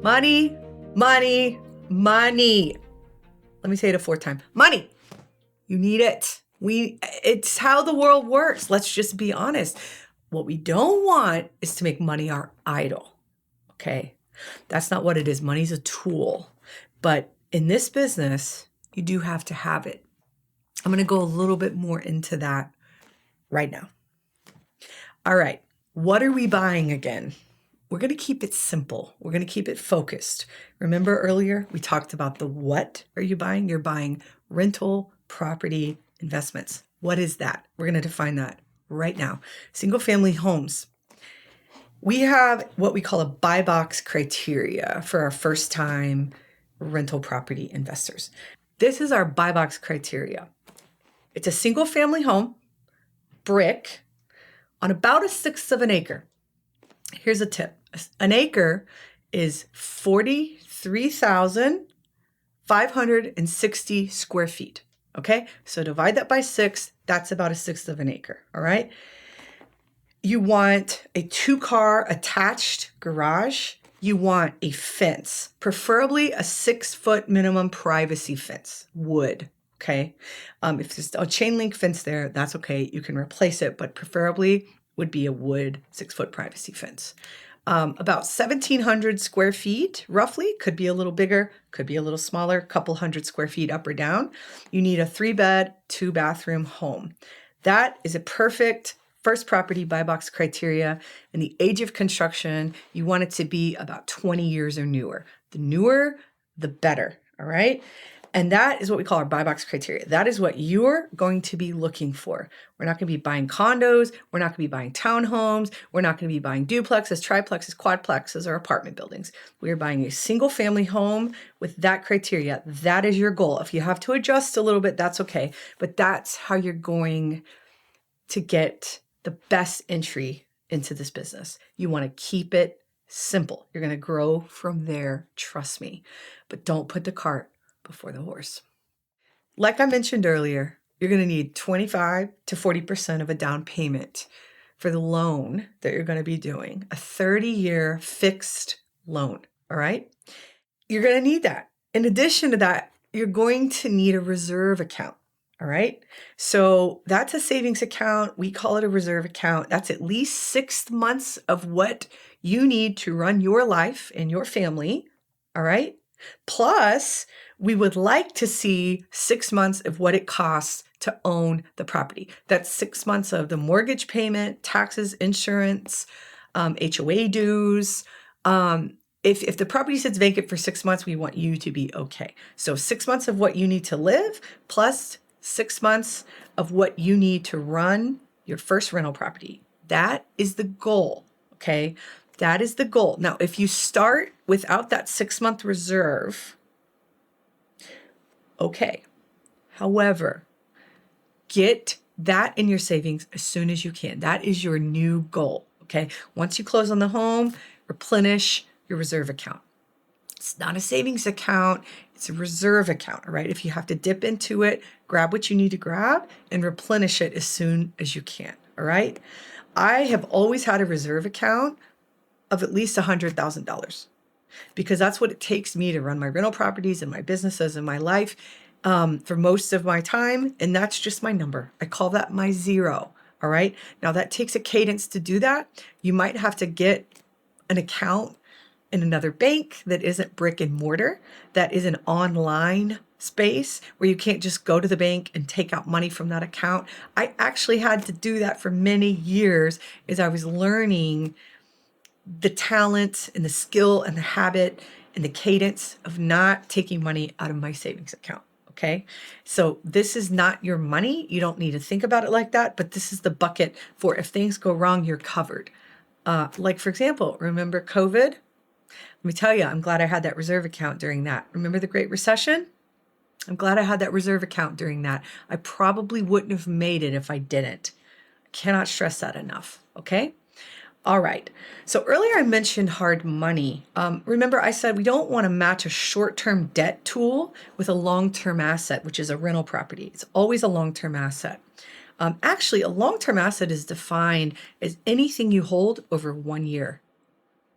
Money, money, money. Let me say it a fourth time. Money. You need it. It's how the world works. Let's just be honest. What we don't want is to make money our idol. Okay. That's not what it is. Money's a tool. But in this business, you do have to have it. I'm going to go a little bit more into that right now. All right. What are we buying again? We're going to keep it simple. We're going to keep it focused. Remember earlier, we talked about the what are you buying? You're buying rental property investments. What is that? We're going to define that right now. Single family homes. We have what we call a buy box criteria for our first time rental property investors. This is our buy box criteria. It's a single family home, brick, on about 1/6 of an acre. Here's a tip. An acre is 43,560 square feet. Okay, so divide that by 6. That's about 1/6 of an acre. All right. You want a 2-car attached garage. You want a fence, preferably a 6-foot minimum privacy fence, wood. Okay. If there's a chain link fence there, that's okay. You can replace it, but preferably would be a wood 6-foot privacy fence. About 1,700 square feet, roughly. Could be a little bigger, could be a little smaller, a couple hundred square feet up or down. You need a 3-bed, 2-bathroom home. That is a perfect first property buy box criteria. And the age of construction, you want it to be about 20 years or newer. The newer, the better. All right. And that is what we call our buy box criteria. That is what you're going to be looking for. We're not going to be buying condos. We're not going to be buying townhomes. We're not going to be buying duplexes, triplexes, quadplexes, or apartment buildings. We are buying a single family home with that criteria. That is your goal. If you have to adjust a little bit, that's okay. But that's how you're going to get the best entry into this business. You want to keep it simple. You're going to grow from there. Trust me. But don't put the cart before the horse. Like I mentioned earlier, you're going to need 25 to 40% of a down payment for the loan that you're going to be doing, a 30-year fixed loan. All right. You're going to need that. In addition to that, you're going to need a reserve account. All right. So that's a savings account. We call it a reserve account. That's at least 6 months of what you need to run your life and your family. All right. Plus, we would like to see 6 months of what it costs to own the property. That's 6 months of the mortgage payment, taxes, insurance, HOA dues. If the property sits vacant for 6 months, we want you to be okay. So 6 months of what you need to live plus 6 months of what you need to run your first rental property. That is the goal. Okay. That is the goal. Now, if you start without that 6-month reserve, okay. However, get that in your savings as soon as you can. That is your new goal. Okay. Once you close on the home, replenish your reserve account. It's not a savings account. It's a reserve account. All right. If you have to dip into it, grab what you need to grab and replenish it as soon as you can. All right. I have always had a reserve account of at least $100,000 because that's what it takes me to run my rental properties and my businesses and my life for most of my time. And that's just my number. I call that my zero. All right. Now that takes a cadence to do that. You might have to get an account in another bank that isn't brick and mortar, that is an online space where you can't just go to the bank and take out money from that account. I actually had to do that for many years as I was learning the talent and the skill and the habit and the cadence of not taking money out of my savings account. Okay. So this is not your money. You don't need to think about it like that, but this is the bucket for if things go wrong, you're covered. Like for example, remember COVID? Let me tell you, I'm glad I had that reserve account during that. Remember the Great Recession? I'm glad I had that reserve account during that. I probably wouldn't have made it if I didn't. I cannot stress that enough. Okay. All right. So earlier I mentioned hard money. Remember I said we don't want to match a short-term debt tool with a long-term asset, which is a rental property. It's always a long-term asset. Actually, a long-term asset is defined as anything you hold over 1 year.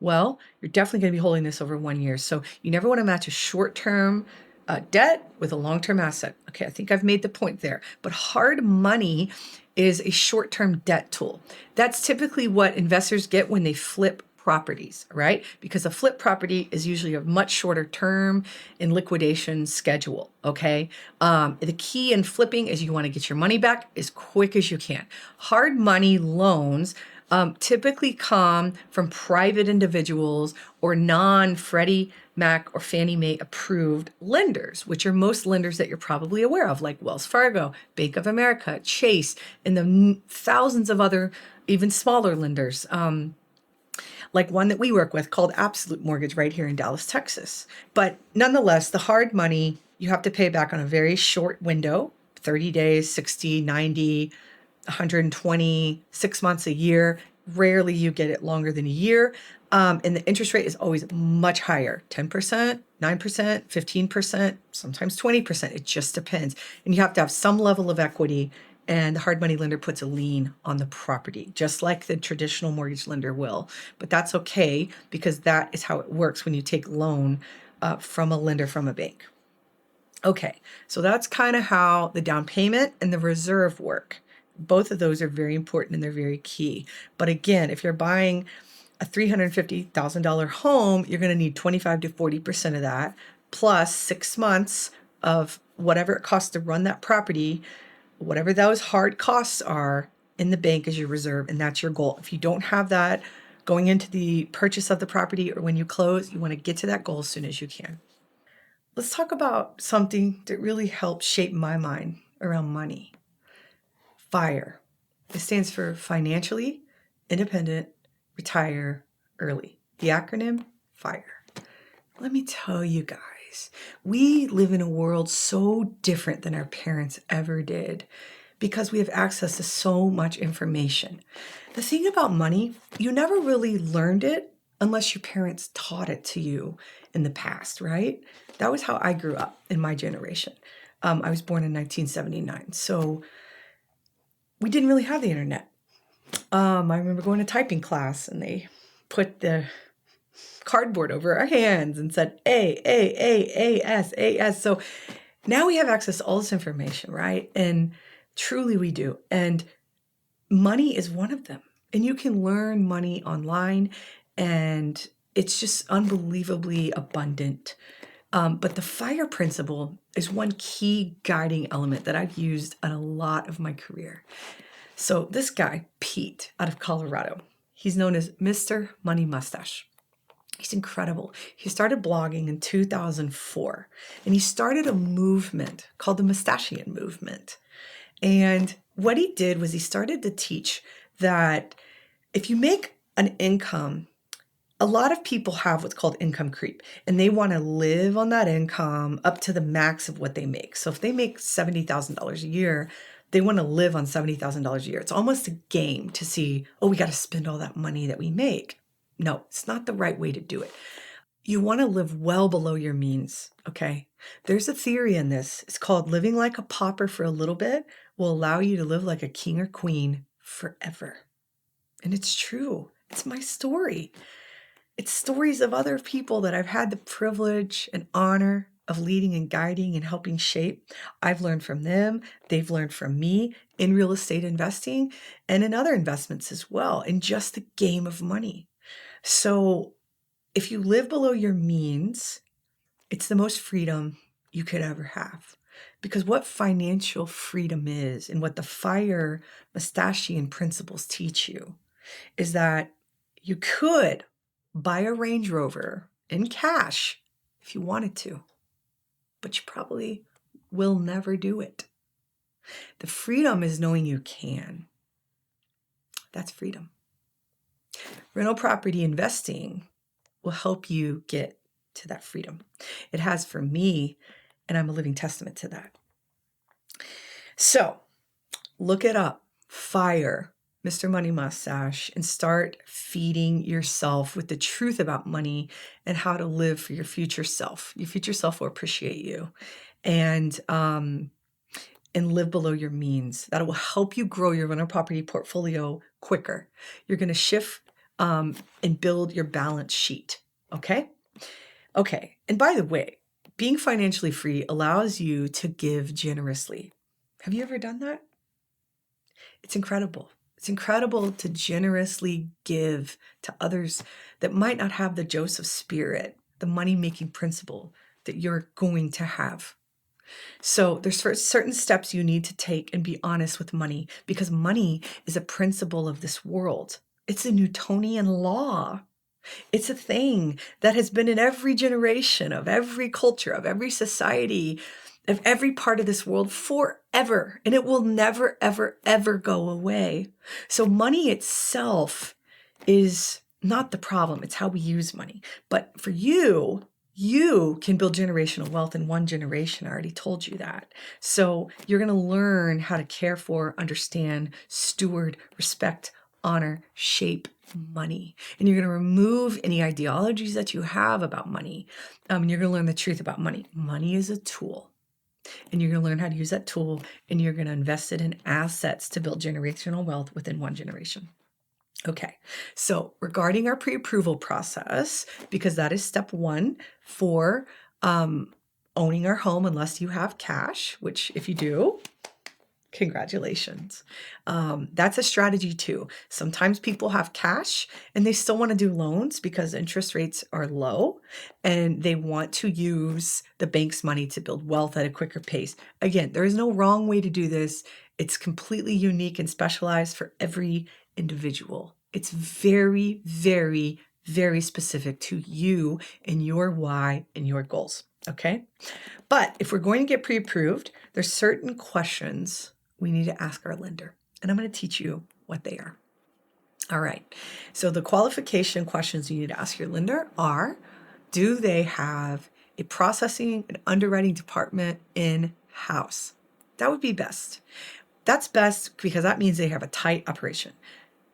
Well, you're definitely going to be holding this over 1 year. So you never want to match a short-term debt with a long-term asset. Okay, I think I've made the point there. But hard money is a short-term debt tool. That's typically what investors get when they flip properties, right? Because a flip property is usually a much shorter term and liquidation schedule, okay? The key in flipping is you want to get your money back as quick as you can. Hard money loans typically come from private individuals or non-Freddie Mac or Fannie Mae approved lenders, which are most lenders that you're probably aware of, like Wells Fargo, Bank of America, Chase, and the thousands of other even smaller lenders. Like one that we work with called Absolute Mortgage right here in Dallas, Texas. But nonetheless, the hard money you have to pay back on a very short window, 30 days, 60, 90, 120, 6 months, a year. Rarely you get it longer than a year. And the interest rate is always much higher, 10%, 9%, 15%, sometimes 20%. It just depends. And you have to have some level of equity, and the hard money lender puts a lien on the property, just like the traditional mortgage lender will. But that's okay, because that is how it works when you take loan from a lender from a bank. Okay, so that's kind of how the down payment and the reserve work. Both of those are very important and they're very key. But again, if you're buying a $350,000 home, you're going to need 25 to 40% of that, plus 6 months of whatever it costs to run that property, whatever those hard costs are, in the bank as your reserve, and that's your goal. If you don't have that going into the purchase of the property or when you close, you want to get to that goal as soon as you can. Let's talk about something that really helped shape my mind around money. FIRE. It stands for Financially Independent Retire Early. The acronym, FIRE. Let me tell you guys, we live in a world so different than our parents ever did because we have access to so much information. The thing about money, you never really learned it unless your parents taught it to you in the past, right? That was how I grew up in my generation. I was born in 1979, so we didn't really have the internet. I remember going to typing class and they put the cardboard over our hands and said A, S. So now we have access to all this information, right? And truly we do. And money is one of them. And you can learn money online, and it's just unbelievably abundant. But the FIRE principle is one key guiding element that I've used in a lot of my career. So this guy, Pete, out of Colorado, he's known as Mr. Money Mustache. He's incredible. He started blogging in 2004, and he started a movement called the Mustachian Movement. And what he did was he started to teach that if you make an income, a lot of people have what's called income creep, and they want to live on that income up to the max of what they make. So if they make $70,000 a year, they want to live on $70,000 a year. It's almost a game to see, oh, we got to spend all that money that we make. No, it's not the right way to do it. You want to live well below your means, okay? There's a theory in this. It's called living like a pauper for a little bit will allow you to live like a king or queen forever. And it's true. It's my story. It's stories of other people that I've had the privilege and honor of leading and guiding and helping shape. I've learned from them. They've learned from me in real estate investing and in other investments as well, in just the game of money. So if you live below your means, it's the most freedom you could ever have. Because what financial freedom is, and what the FIRE Mustachian principles teach you, is that you could buy a Range Rover in cash if you wanted to, but you probably will never do it. The freedom is knowing you can. That's freedom. Rental property investing will help you get to that freedom. It has for me, and I'm a living testament to that. So look it up, FIRE, Mr. Money Mustache, and start feeding yourself with the truth about money and how to live for your future self. Your future self will appreciate you, and live below your means. That will help you grow your rental property portfolio quicker. You're going to shift and build your balance sheet. Okay. Okay. And by the way, being financially free allows you to give generously. Have you ever done that? It's incredible. It's incredible to generously give to others that might not have the Joseph spirit, the money-making principle that you're going to have. So there's certain steps you need to take and be honest with money, because money is a principle of this world. It's a Newtonian law. It's a thing that has been in every generation of every culture, of every society, of every part of this world forever. And it will never, ever, ever go away. So money itself is not the problem. It's how we use money. But for you, you can build generational wealth in one generation. I already told you that. So you're going to learn how to care for, understand, steward, respect, honor, shape money. And you're going to remove any ideologies that you have about money. And you're going to learn the truth about money. Money is a tool. And you're going to learn how to use that tool, and you're going to invest it in assets to build generational wealth within one generation. Okay, so regarding our pre-approval process, because that is step one for owning our home, unless you have cash, which if you do, congratulations. That's a strategy too. Sometimes people have cash and they still want to do loans because interest rates are low and they want to use the bank's money to build wealth at a quicker pace. Again, there is no wrong way to do this. It's completely unique and specialized for every individual. It's very, very, very specific to you and your why and your goals. Okay. But if we're going to get pre-approved, there's certain questions we need to ask our lender. And I'm going to teach you what they are. All right. So the qualification questions you need to ask your lender are, do they have a processing and underwriting department in-house? That would be best. That's best because that means they have a tight operation.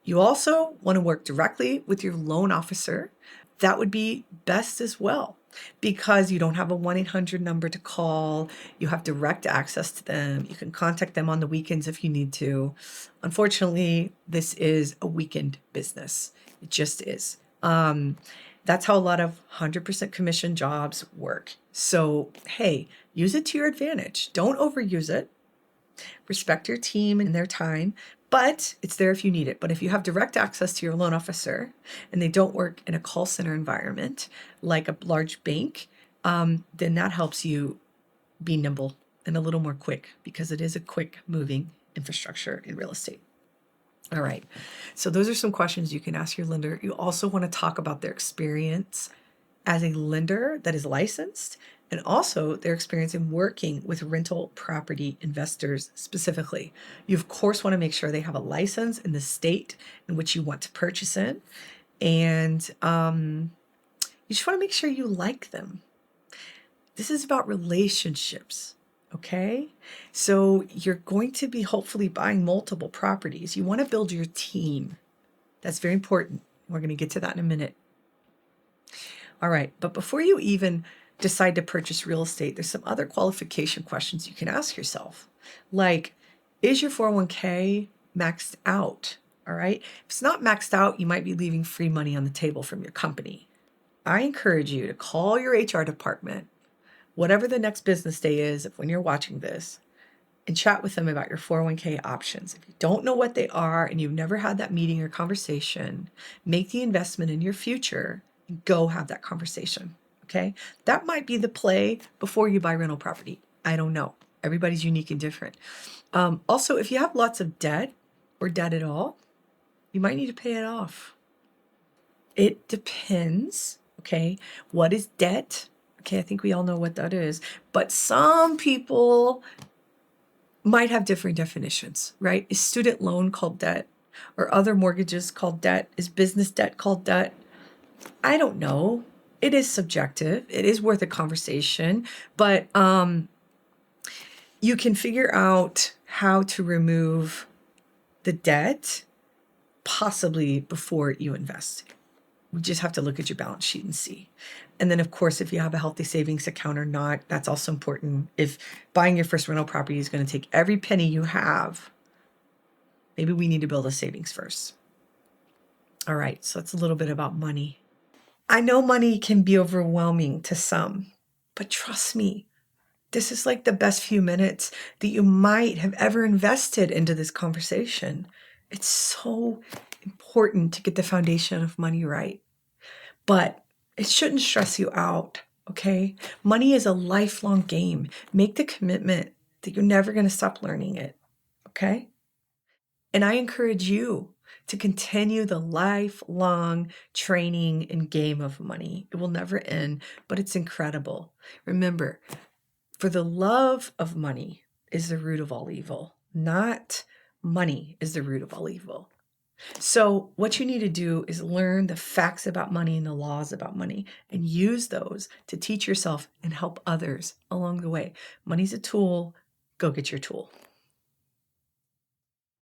You also want to work directly with your loan officer. That would be best as well, because you don't have a 1-800 number to call. You have direct access to them. You can contact them on the weekends if you need to. Unfortunately, this is a weekend business. It just is. That's how a lot of 100% commission jobs work. So, hey, use it to your advantage. Don't overuse it. Respect your team and their time, but it's there if you need it. But if you have direct access to your loan officer and they don't work in a call center environment like a large bank, then that helps you be nimble and a little more quick, because it is a quick moving infrastructure in real estate. All right. So those are some questions you can ask your lender. You also want to talk about their experience as a lender that is licensed, and also their experience in working with rental property investors specifically. You, of course, want to make sure they have a license in the state in which you want to purchase in. And you just want to make sure you like them. This is about relationships, okay? So you're going to be hopefully buying multiple properties. You want to build your team. That's very important. We're going to get to that in a minute. All right, but before you even decide to purchase real estate, there's some other qualification questions you can ask yourself. Like, is your 401k maxed out? All right. If it's not maxed out, you might be leaving free money on the table from your company. I encourage you to call your HR department, whatever the next business day is, if when you're watching this, and chat with them about your 401k options. If you don't know what they are and you've never had that meeting or conversation, make the investment in your future and go have that conversation. Okay. That might be the play before you buy rental property. I don't know. Everybody's unique and different. Also, if you have lots of debt or debt at all, you might need to pay it off. It depends. Okay. What is debt? Okay. I think we all know what that is, but some people might have different definitions, right? Is student loan called debt? Or other mortgages called debt? Is business debt called debt? I don't know. It is subjective. It is worth a conversation, but you can figure out how to remove the debt possibly before you invest. We just have to look at your balance sheet and see. And then, of course, if you have a healthy savings account or not, that's also important. If buying your first rental property is going to take every penny you have, maybe we need to build a savings first. All right, so that's a little bit about money. I know money can be overwhelming to some, but trust me, this is like the best few minutes that you might have ever invested into this conversation. It's so important to get the foundation of money right, but it shouldn't stress you out, okay? Money is a lifelong game. Make the commitment that you're never going to stop learning it, okay? And I encourage you to continue the lifelong training and game of money. It will never end, but it's incredible. Remember, for the love of money is the root of all evil, not money is the root of all evil. So, what you need to do is learn the facts about money and the laws about money and use those to teach yourself and help others along the way. Money's a tool. Go get your tool.